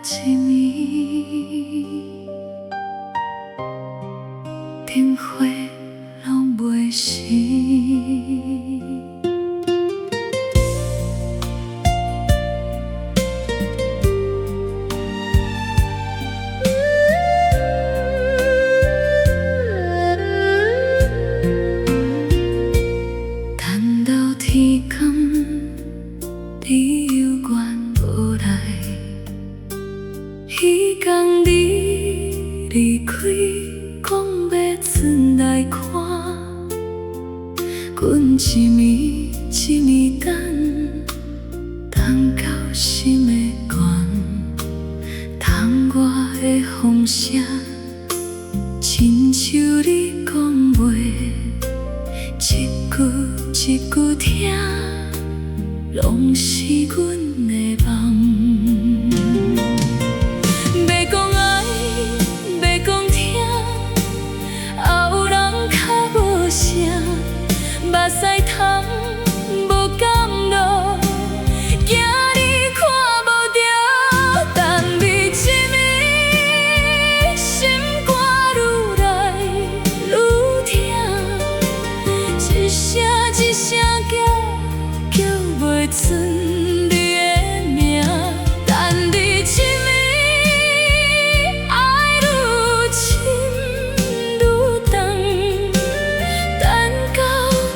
一暝，灯火拢袂熄。等到天暗，你犹原无来。彼天你离开，讲要转来看，阮一暝一暝等，等到心会寒，窗外的风声，亲像你讲话，一句一句听，拢是阮的梦。目屎通无甘露，惊你看无着，等你一暝，心肝愈来愈痛，一声一声叫，叫袂出你的名，等你一暝，爱愈深愈重，等到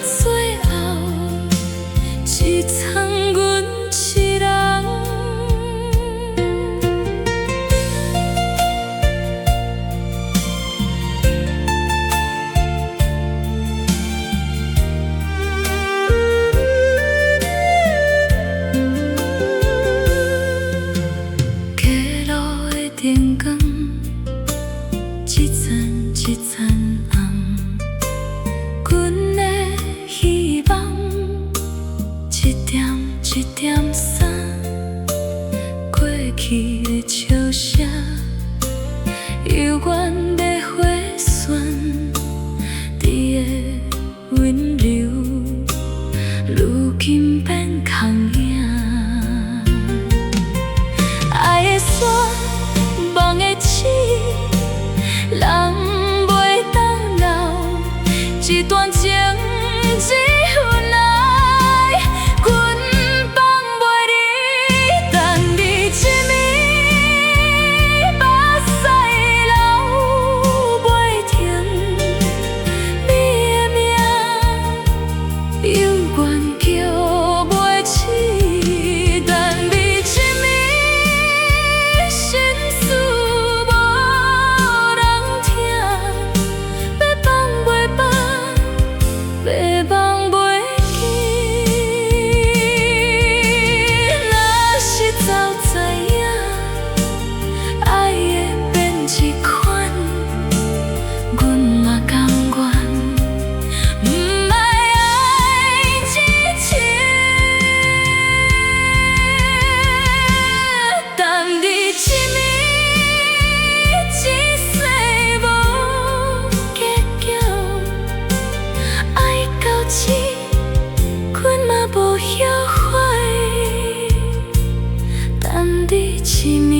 最后，只剩阮一人。街路的灯光，一盏一盏红，阮的希望，一点一点散，过去的笑声，犹原在回旋，你的温柔，如今变空影。爱的线，梦的刺，人袂当留，一段情只有来，阮放袂离，等你一暝，目屎流袂停，你的名犹原叫袂起，等你一暝，心事无人听，要放袂放，要放袂记。若是早知影，爱会变这款，阮嘛甘愿，不爱爱之前，等你一暝，一世无结局，爱到此，阮嘛无后悔，等你一暝。